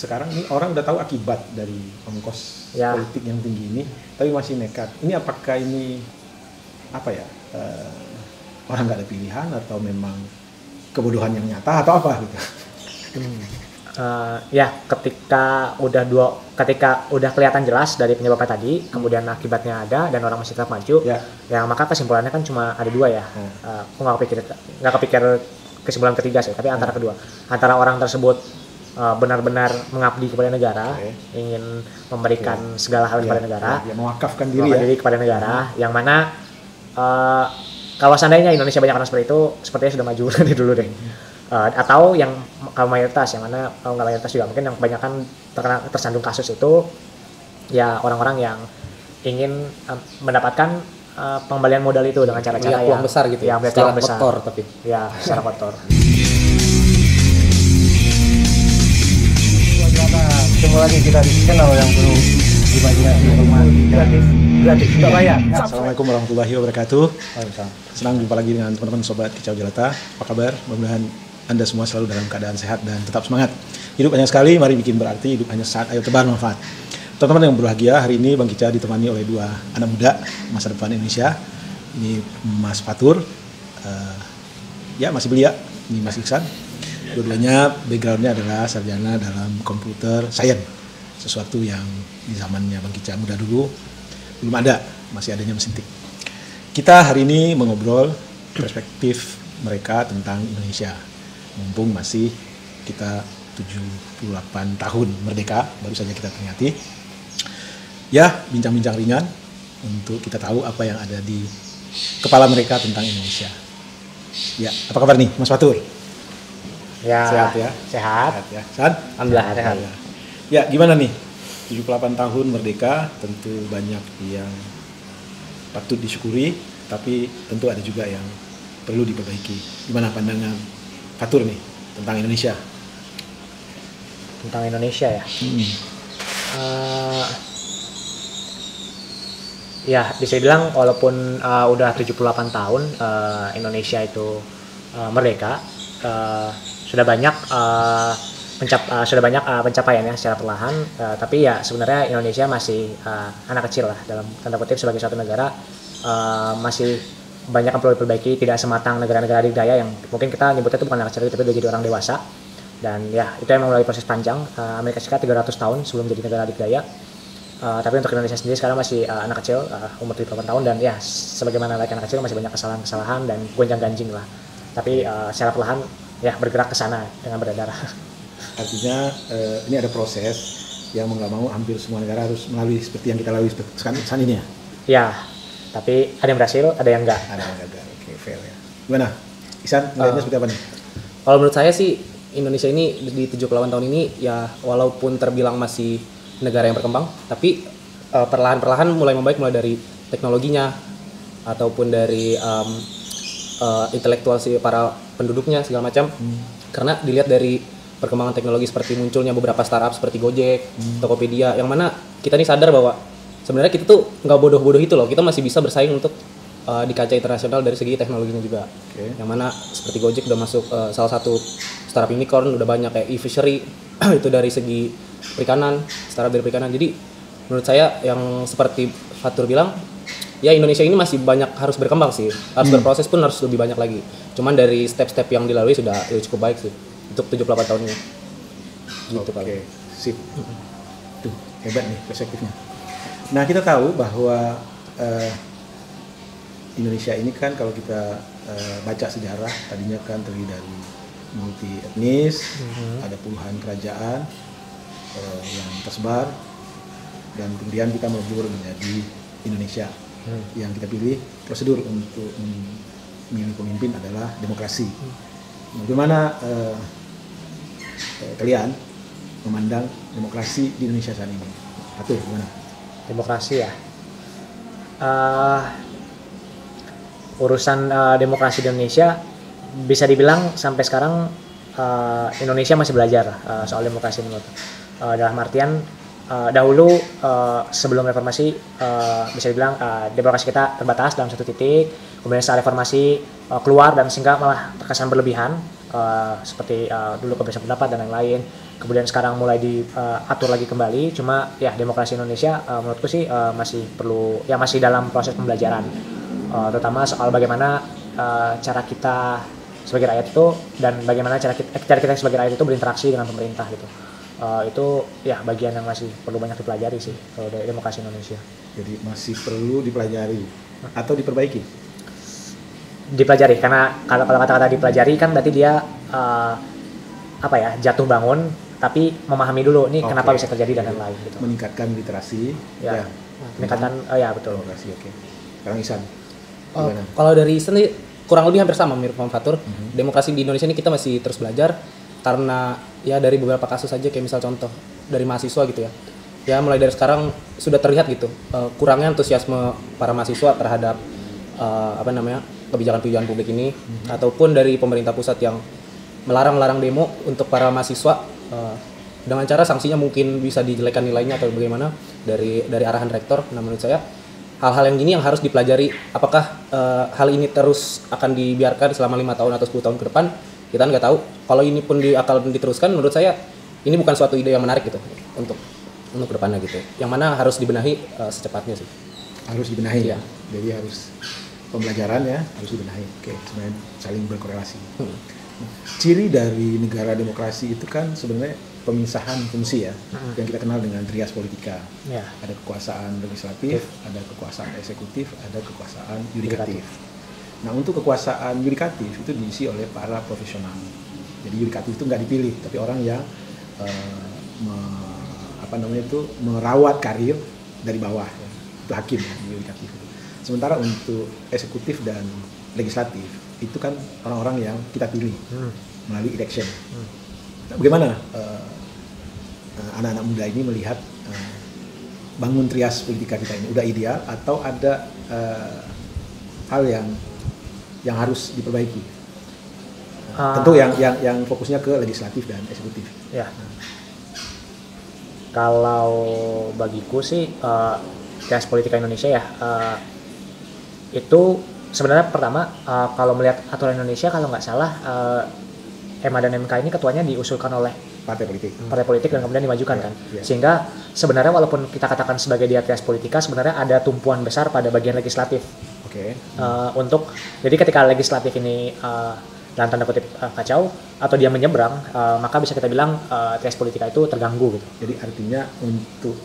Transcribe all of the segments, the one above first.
sekarang ini orang udah tahu akibat dari ongkos politik yang tinggi ini, tapi masih nekat. Ini apakah ini apa ya? Orang nggak ada pilihan atau memang kebodohan yang nyata atau apa gitu? Ya ketika udah kelihatan jelas dari penyebabnya tadi, kemudian akibatnya ada dan orang masih tetap maju, ya maka kesimpulannya kan cuma ada dua ya. Aku nggak kepikir kesimpulan ketiga sih, tapi antara kedua, antara orang tersebut benar-benar mengabdi kepada negara, ingin memberikan segala hal kepada negara, mewakafkan diri kepada negara, yang mana kalau seandainya Indonesia banyak orang seperti itu, sepertinya sudah maju dari dulu deh. Atau yang kalau mayoritas, yang mana kalau nggak mayoritas juga mungkin yang kebanyakan tersandung kasus itu ya orang-orang yang ingin mendapatkan pengembalian modal itu dengan cara-cara yang besar gitu ya, secara kotor, tapi ya secara kotor. Ketemu lagi kita di channel yang perlu diimajinasi gratis tidak bayar. Assalamualaikum warahmatullahi wabarakatuh. Senang jumpa lagi dengan teman-teman sobat Kicau Jelata. Apa kabar? Mudah-mudahan Anda semua selalu dalam keadaan sehat dan tetap semangat. Hidup hanya sekali, mari bikin berarti. Hidup hanya saat, ayo tebar manfaat. Teman-teman yang berbahagia, hari ini Bang Kica ditemani oleh dua anak muda masa depan Indonesia. Ini Mas Fatur, ya masih belia. Ini Mas Iksan. Dua-duanya backgroundnya adalah sarjana dalam computer science. Sesuatu yang di zamannya Bang Kica muda dulu belum ada, masih adanya mesin tik. Kita hari ini mengobrol perspektif mereka tentang Indonesia. Mumpung masih kita 78 tahun merdeka, baru saja kita peringati. Ya, bincang-bincang ringan untuk kita tahu apa yang ada di kepala mereka tentang Indonesia. Ya, apa kabar nih Mas Fatur? Ya, sehat ya? Sehat ya. Sehat? Alhamdulillah sehat. Ya, gimana nih? 78 tahun merdeka, tentu banyak yang patut disyukuri, tapi tentu ada juga yang perlu diperbaiki. Gimana pandangan Fatur nih tentang Indonesia? Tentang Indonesia ya? Ya, bisa dibilang walaupun udah 78 tahun Indonesia itu merdeka, sudah banyak pencapaiannya secara perlahan, tapi ya sebenarnya Indonesia masih anak kecil lah dalam tanda kutip sebagai suatu negara, masih banyak yang perlu diperbaiki, tidak sematang negara-negara adidaya yang mungkin kita nyebutnya itu bukan anak kecil tapi udah jadi orang dewasa. Dan ya itu emang melalui proses panjang. Amerika Serikat 300 tahun sebelum jadi negara adidaya, tapi untuk Indonesia sendiri sekarang masih anak kecil, umur 78 tahun, dan ya sebagaimana layaknya anak kecil masih banyak kesalahan-kesalahan dan gonjang-ganjing lah, tapi secara perlahan ya bergerak ke sana dengan berdarah. Artinya ini ada proses yang mau nggak mau hampir semua negara harus melalui seperti yang kita lalui sekarang ini ya? Ya, tapi ada yang berhasil, ada yang enggak. Ada yang gagal, oke, fair ya. Gimana? Iksan, melihatnya seperti apa nih? Kalau menurut saya sih Indonesia ini di 78 tahun ini ya walaupun terbilang masih negara yang berkembang, tapi perlahan-perlahan mulai membaik, mulai dari teknologinya ataupun dari intelektual si para penduduknya segala macam. Karena dilihat dari perkembangan teknologi seperti munculnya beberapa startup seperti Gojek, Tokopedia, yang mana kita nih sadar bahwa sebenarnya kita tuh nggak bodoh-bodoh itu loh, kita masih bisa bersaing untuk di kancah internasional dari segi teknologinya juga. Yang mana seperti Gojek udah masuk salah satu startup unicorn, udah banyak kayak e-fishery itu dari segi perikanan, startup dari perikanan. Jadi menurut saya yang seperti Fatur bilang, ya Indonesia ini masih banyak harus berkembang sih, harus berproses pun harus lebih banyak lagi. Cuman dari step-step yang dilalui sudah cukup baik sih untuk 78 tahun ini. Gitu. Oke, sip. Tuh, hebat nih perspektifnya. Nah, kita tahu bahwa Indonesia ini kan kalau kita baca sejarah, tadinya kan terdiri dari multi etnis, ada puluhan kerajaan yang tersebar, dan kemudian kita melebur menjadi Indonesia. Yang kita pilih prosedur untuk memilih pemimpin adalah demokrasi. Bagaimana kalian memandang demokrasi di Indonesia saat ini? Fatur, gimana? Demokrasi ya, urusan demokrasi di Indonesia bisa dibilang sampai sekarang Indonesia masih belajar soal demokrasi menurut dalam artian dahulu sebelum reformasi bisa dibilang demokrasi kita terbatas dalam satu titik, kemudian setelah reformasi keluar dan sehingga malah terkesan berlebihan, seperti dulu kebebasan pendapat dan lain-lain. kemudian sekarang mulai diatur lagi kembali. Cuma ya demokrasi Indonesia menurutku sih masih perlu, ya masih dalam proses pembelajaran, terutama soal bagaimana cara kita sebagai rakyat itu, dan bagaimana cara kita sebagai rakyat itu berinteraksi dengan pemerintah gitu. Itu ya bagian yang masih perlu banyak dipelajari sih kalau dari demokrasi Indonesia. Jadi masih perlu dipelajari atau diperbaiki. Dipelajari, karena kalau kata-kata dipelajari kan berarti dia jatuh bangun, tapi memahami dulu nih kenapa bisa terjadi dan lain-lain gitu. Meningkatkan literasi, Ya. Meningkatkan, ya betul. demokrasi. Oke. Sekarang Ihsan. Kalau dari Ihsan nih kurang lebih hampir sama mirip sama Fatur. Demokrasi di Indonesia ini kita masih terus belajar karena ya dari beberapa kasus aja, kayak misal contoh dari mahasiswa gitu ya. Ya mulai dari sekarang sudah terlihat gitu kurangnya antusiasme para mahasiswa terhadap kebijakan-kebijakan publik ini, ataupun dari pemerintah pusat yang melarang demo untuk para mahasiswa dengan cara sanksinya mungkin bisa dijelekkan nilainya atau bagaimana dari arahan rektor. Nah menurut saya hal-hal yang gini yang harus dipelajari. Apakah hal ini terus akan dibiarkan selama 5 tahun atau 10 tahun ke depan? Kita nggak tahu. Kalau ini pun akan diteruskan, menurut saya ini bukan suatu ide yang menarik gitu untuk ke depannya gitu. Yang mana harus dibenahi secepatnya sih. Harus dibenahi. Iya. Jadi harus pembelajaran ya, harus dibenahi. Oke, sebenarnya saling berkorelasi. Ciri dari negara demokrasi itu kan sebenarnya pemisahan fungsi ya, yang kita kenal dengan trias politika. Ya. Ada kekuasaan legislatif, ada kekuasaan eksekutif, ada kekuasaan yudikatif. Nah, untuk kekuasaan yudikatif itu diisi oleh para profesional. Jadi yudikatif itu nggak dipilih, tapi orang yang merawat karir dari bawah. Ya. Itu hakim ya, yudikatif. Sementara untuk eksekutif dan legislatif itu kan orang-orang yang kita pilih melalui election. Nah, bagaimana anak-anak muda ini melihat bangun trias politika kita ini udah ideal atau ada hal yang harus diperbaiki? Tentu yang fokusnya ke legislatif dan eksekutif. Ya. Kalau bagiku sih trias politika Indonesia ya itu sebenarnya pertama kalau melihat aturan Indonesia, kalau nggak salah EMA dan MK ini ketuanya diusulkan oleh Partai politik dan kemudian dimajukan kan. Yeah. Sehingga sebenarnya walaupun kita katakan sebagai dia trias politika, sebenarnya ada tumpuan besar pada bagian legislatif. Oke. Jadi ketika legislatif ini dalam tanda kutip kacau atau dia menyeberang, maka bisa kita bilang trias politika itu terganggu gitu. Jadi artinya untuk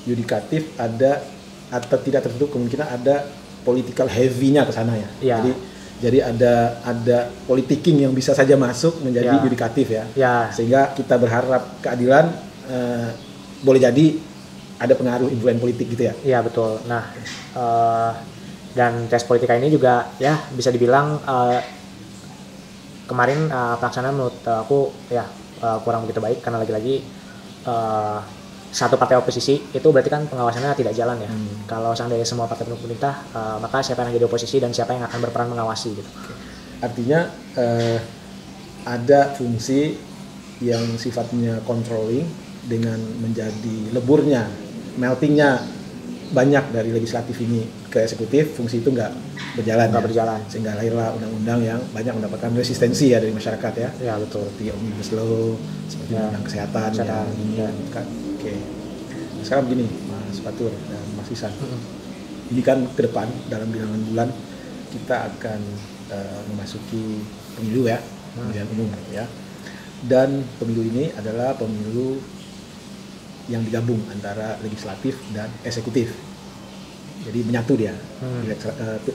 yudikatif ada atau tidak tertentu kemungkinan ada political heavy-nya ke sana ya. Ya. Jadi ada politiking yang bisa saja masuk menjadi Ya. yudikatif ya. Ya. Sehingga kita berharap keadilan boleh jadi ada pengaruh influence politik gitu ya. Iya betul. Nah, dan tes politika ini juga ya bisa dibilang kemarin pelaksanaan menurut aku ya kurang begitu baik, karena lagi-lagi satu partai oposisi itu berarti kan pengawasannya tidak jalan ya. Kalau seandainya semua partai pendukung pemerintah, maka siapa yang jadi oposisi dan siapa yang akan berperan mengawasi gitu. Artinya ada fungsi yang sifatnya controlling dengan menjadi leburnya, meltingnya banyak dari legislatif ini ke eksekutif, fungsi itu nggak berjalan. Sehingga lahirlah undang-undang yang banyak mendapatkan resistensi ya dari masyarakat ya. Ya betul. Seperti Omnibus Law, seperti undang kesehatan ya. Kan. Oke. Nah, sekarang begini, Mas Fatur dan Mas Ihsan. Ini kan ke depan dalam bilangan bulan kita akan memasuki pemilu ya, pemilihan umum ya. Dan pemilu ini adalah pemilu yang digabung antara legislatif dan eksekutif. Jadi menyatu dia,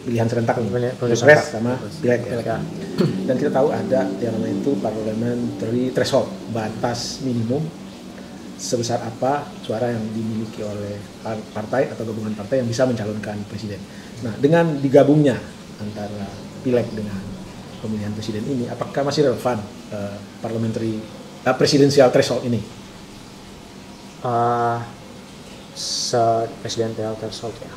pilihan serentak nih, pilpres sama pileg ya. Dan kita tahu ada yang namanya itu parliamentary threshold, batas minimum sebesar apa suara yang dimiliki oleh partai atau gabungan partai yang bisa mencalonkan presiden. Nah, dengan digabungnya antara pileg dengan pemilihan presiden ini, apakah masih relevan presidential threshold ini? Presidential threshold ya.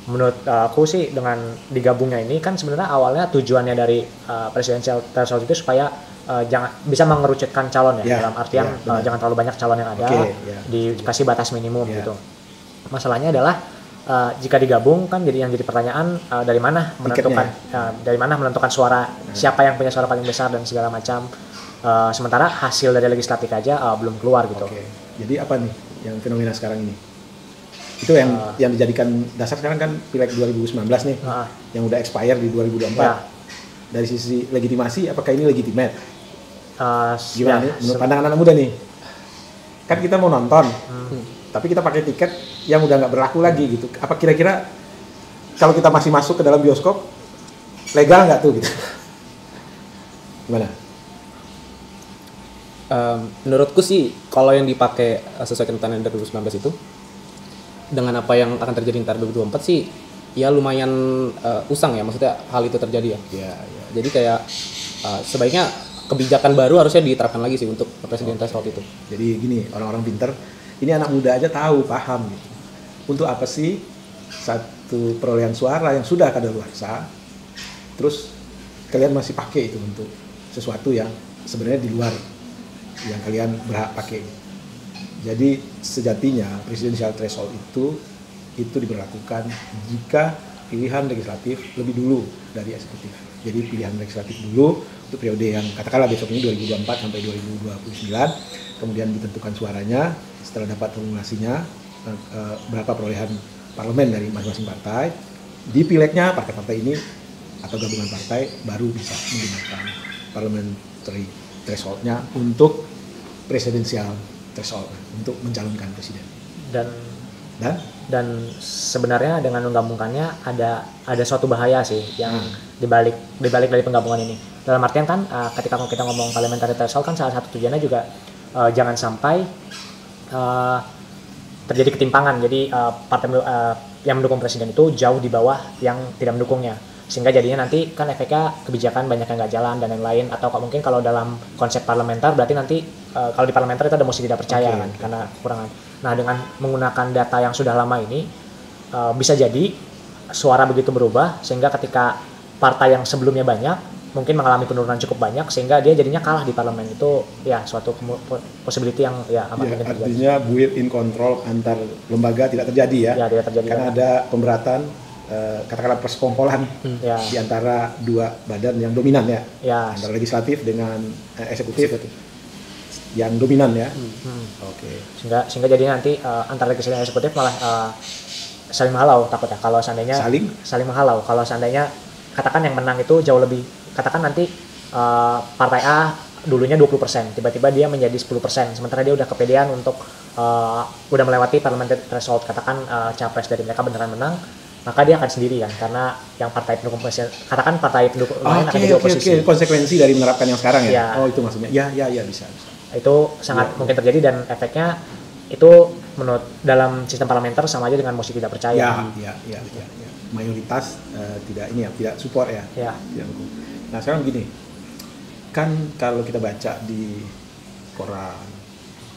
Menurut aku sih dengan digabungnya ini kan sebenarnya awalnya tujuannya dari presidential threshold itu supaya jangan bisa mengerucutkan calon ya, dalam artian jangan terlalu banyak calon yang ada, dikasih batas minimum gitu. Masalahnya adalah jika digabung kan jadi pertanyaan dari mana menentukan suara, siapa yang punya suara paling besar dan segala macam. Sementara hasil dari legislatif aja belum keluar gitu. Oke. Jadi apa nih yang fenomena sekarang ini? Itu yang dijadikan dasar sekarang kan Pileg 2019 nih, yang udah expire di 2024. Ya. Dari sisi legitimasi, apakah ini legitimate? Gimana nih? Menurut se- pandangan anak muda nih, kan kita mau nonton, tapi kita pakai tiket yang udah nggak berlaku lagi gitu. Apa kira-kira kalau kita masih masuk ke dalam bioskop, legal nggak tuh gitu? Gimana? Menurutku sih kalau yang dipakai sesuai ketentuan 2019 itu dengan apa yang akan terjadi ntar 2024 sih ya lumayan usang ya, maksudnya hal itu terjadi ya. Ya. Jadi kayak sebaiknya kebijakan baru harusnya diterapkan lagi sih untuk presiden threshold itu. Jadi gini, orang-orang pinter, ini anak muda aja tahu, paham gitu. Untuk apa sih satu perolehan suara yang sudah kadaluarsa, terus kalian masih pakai itu untuk sesuatu yang sebenarnya di luar yang kalian berhak pakai. Jadi sejatinya presidensial threshold itu diberlakukan jika pilihan legislatif lebih dulu dari eksekutif. Jadi pilihan legislatif dulu untuk periode yang katakanlah besok ini 2024 sampai 2029, kemudian ditentukan suaranya setelah dapat formulasinya berapa perolehan parlemen dari masing-masing partai. Di pilegnya partai-partai ini atau gabungan partai baru bisa menggunakan parliamentary threshold-nya untuk presidensial threshold untuk mencalonkan presiden. Dan sebenarnya dengan menggabungkannya ada suatu bahaya sih yang dibalik dari penggabungan ini. Dalam artian kan ketika kita ngomong parliamentary threshold kan salah satu tujuannya juga jangan sampai terjadi ketimpangan. Jadi partai yang mendukung presiden itu jauh di bawah yang tidak mendukungnya, sehingga jadinya nanti kan efeknya kebijakan banyak yang nggak jalan dan lain-lain. Atau mungkin kalau dalam konsep parlementer berarti nanti kalau di parlementer itu ada mosi tidak percaya kan karena kekurangan. Nah, dengan menggunakan data yang sudah lama ini bisa jadi suara begitu berubah sehingga ketika partai yang sebelumnya banyak mungkin mengalami penurunan cukup banyak sehingga dia jadinya kalah di parlemen. Itu ya suatu possibility yang ya amat mungkin terjadi. Artinya built-in control antar lembaga tidak terjadi ya. Ya, tidak terjadi. Karena ada pemberatan katakanlah persekongkolan di antara dua badan yang dominan ya. Antara legislatif dengan eksekutif yang dominan ya. Oke. Sehingga jadi nanti antara legislatif dan eksekutif malah saling menghalau takutnya kalau seandainya saling menghalau. Kalau seandainya katakan yang menang itu jauh lebih, katakan nanti partai A dulunya 20%, tiba-tiba dia menjadi 10%, sementara dia udah kepedean untuk udah melewati parliamentary threshold, katakan capres dari mereka beneran menang, maka dia akan sendiri kan, karena yang partai pendukung presiden, katakan partai pendukung lain akan jadi oposisi. Konsekuensi dari menerapkan yang sekarang ya? Oh itu maksudnya, ya bisa. Itu sangat mungkin terjadi dan efeknya itu menurut dalam sistem parlementer sama aja dengan mosi tidak percaya. Ya. Mayoritas tidak support ya. Nah sekarang begini, kan kalau kita baca di koran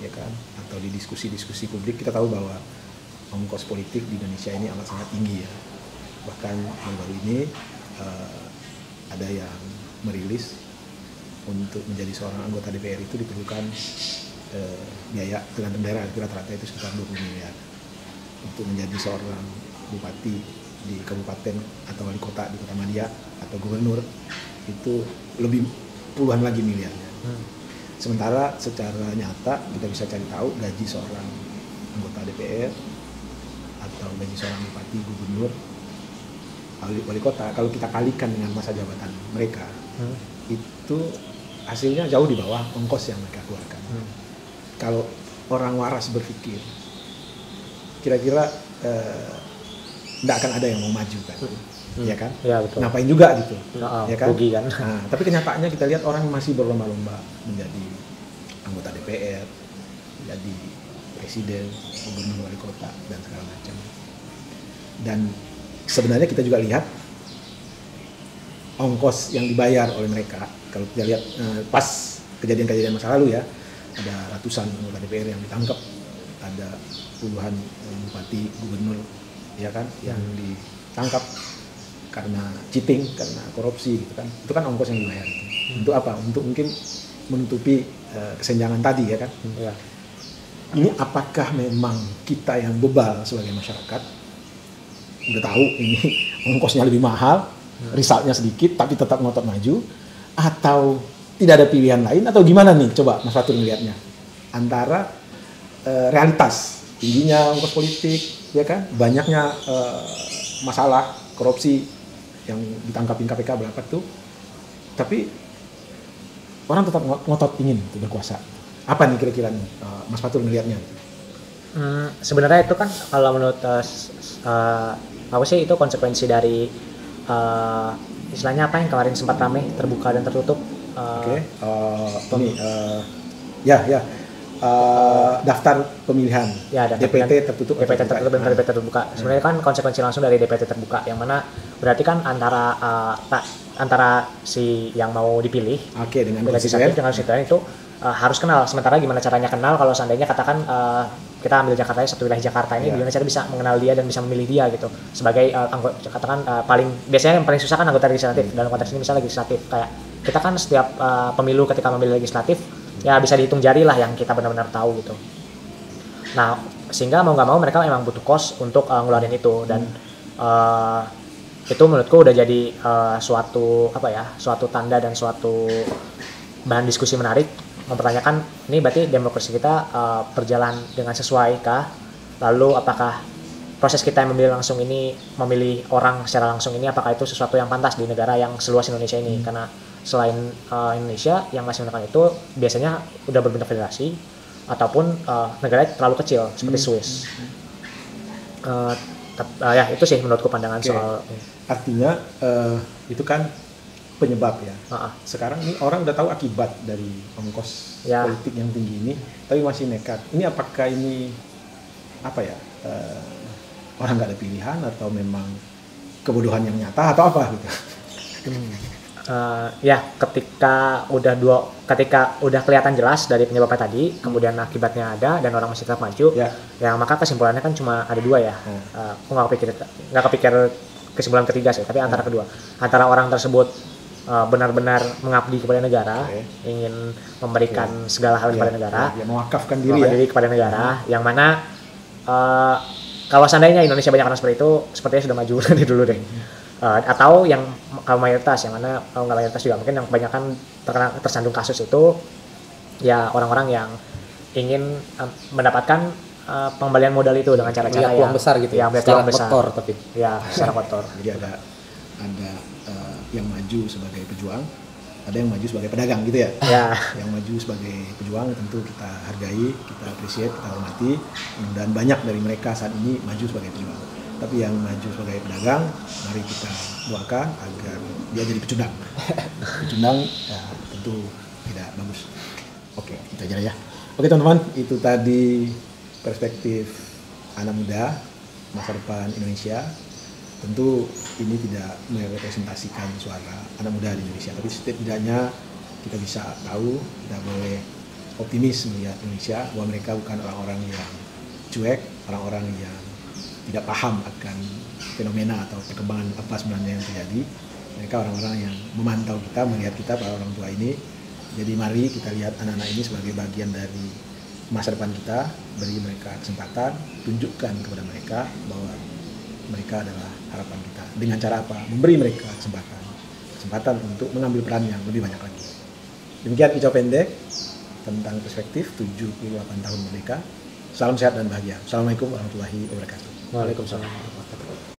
ya kan, atau di diskusi publik kita tahu bahwa ongkos politik di Indonesia ini amat sangat tinggi ya. Bahkan baru-baru ini ada yang merilis untuk menjadi seorang anggota DPR itu diperlukan biaya tergantung daerah, rata-rata itu sekitar 20 miliar. Untuk menjadi seorang bupati di kabupaten atau wali kota di Kota Madia atau gubernur itu lebih puluhan lagi miliarnya. Sementara secara nyata kita bisa cari tahu gaji seorang anggota DPR atau gaji seorang bupati, gubernur, wali kota kalau kita kalikan dengan masa jabatan mereka itu hasilnya jauh di bawah ongkos yang mereka keluarkan. Kalau orang waras berpikir kira-kira tidak akan ada yang mau maju kan, ya kan? Ya, betul. Ngapain juga gitu, ya kan? Rugi kan? Nah, tapi kenyataannya kita lihat orang masih berlomba-lomba menjadi anggota DPR, jadi presiden, gubernur, wali kota dan segala macam. Dan sebenarnya kita juga lihat ongkos yang dibayar oleh mereka. Kalau kita lihat pas kejadian-kejadian masa lalu ya, ada ratusan anggota DPR yang ditangkap, ada puluhan bupati, gubernur ya kan yang ditangkap karena cheating, karena korupsi gitu kan. Itu kan ongkos yang dibayar. Untuk apa? Untuk mungkin menutupi kesenjangan tadi ya kan. Ini apakah memang kita yang bebal sebagai masyarakat udah tahu ini ongkosnya lebih mahal, resultnya sedikit tapi tetap ngotot maju, atau tidak ada pilihan lain atau gimana nih? Coba Mas Fatur melihatnya antara realitas tingginya ongkos politik, ya kan, banyaknya masalah korupsi yang ditangkapin KPK berapa tuh, tapi orang tetap ngotot ingin berkuasa. Apa nih kira-kira nih Mas Fatur melihatnya? Sebenarnya itu kan kalau menurut aku sih itu konsekuensi dari istilahnya apa yang kemarin sempat ramai, terbuka dan tertutup. Daftar pemilihan, ya, DPT tertutup, DPT tertutup dan DPT terbuka. Sebenarnya kan konsekuensi langsung dari DPT terbuka, yang mana berarti kan antara si yang mau dipilih, dengan legislatif dengan konstituen itu harus kenal. Sementara gimana caranya kenal kalau seandainya katakan kita ambil Jakarta, satu wilayah Jakarta ini, gimana cara bisa mengenal dia dan bisa memilih dia gitu sebagai anggota, katakan biasanya yang paling susah kan anggota legislatif. Dalam konteks ini misalnya legislatif, kayak kita kan setiap pemilu ketika memilih legislatif ya bisa dihitung jari lah yang kita benar-benar tahu gitu. Nah, sehingga mau nggak mau mereka memang butuh cost untuk ngeluarin itu, dan itu menurutku udah jadi suatu tanda dan suatu bahan diskusi menarik, mempertanyakan ini berarti demokrasi kita berjalan dengan sesuai kah? Lalu apakah proses kita yang memilih langsung ini, memilih orang secara langsung ini, apakah itu sesuatu yang pantas di negara yang seluas Indonesia ini? Karena selain Indonesia yang masih menggunakan itu biasanya udah berbentuk federasi ataupun negara terlalu kecil seperti Swiss. Ya itu sih menurutku pandangan soal. Artinya itu kan penyebab ya. Sekarang ini orang udah tahu akibat dari ongkos politik yang tinggi ini, tapi masih nekat. Ini apakah ini orang nggak ada pilihan atau memang kebodohan yang nyata atau apa gitu? Ketika udah kelihatan jelas dari penyebabnya tadi, kemudian akibatnya ada dan orang masih tetap maju, ya maka kesimpulannya kan cuma ada dua ya. Aku nggak kepikir kesimpulan ketiga sih, tapi antara kedua, antara orang tersebut benar-benar mengabdi kepada negara, ingin memberikan segala hal kepada negara, mewakafkan diri kepada negara, yang mana kalau seandainya Indonesia banyak orang seperti itu, sepertinya sudah maju dari dulu deh. Atau yang kalau mayoritas, yang mana kalau nggak mayoritas juga mungkin yang kebanyakan tersandung kasus itu ya orang-orang yang ingin mendapatkan pengembalian modal itu dengan cara-cara yang besar gitu ya, secara kotor, tapi ya secara kotor. Jadi ada yang maju sebagai pejuang, ada yang maju sebagai pedagang gitu ya. Yang maju sebagai pejuang tentu kita hargai, kita appreciate, kita hormati. Mudah-mudahan banyak dari mereka saat ini maju sebagai pejuang. Tapi yang maju sebagai pedagang, mari kita doakan agar dia jadi pecundang. Pecundang ya, tentu tidak bagus. Oke, itu aja ya. Oke teman-teman, itu tadi perspektif anak muda masa depan Indonesia. Tentu ini tidak merepresentasikan suara anak muda di Indonesia, tapi setidaknya kita bisa tahu, kita boleh optimis melihat Indonesia bahwa mereka bukan orang-orang yang cuek, orang-orang yang tidak paham akan fenomena atau perkembangan apa sebenarnya yang terjadi. Mereka orang-orang yang memantau kita, melihat kita para orang tua ini. Jadi mari kita lihat anak-anak ini sebagai bagian dari masa depan kita, beri mereka kesempatan, tunjukkan kepada mereka bahwa mereka adalah harapan kita. Dengan cara apa? Memberi mereka kesempatan untuk mengambil peran yang lebih banyak lagi. Demikian kicau pendek tentang perspektif 78 tahun merdeka. Salam sehat dan bahagia. Assalamualaikum warahmatullahi wabarakatuh. Waalaikumsalam warahmatullahi wabarakatuh.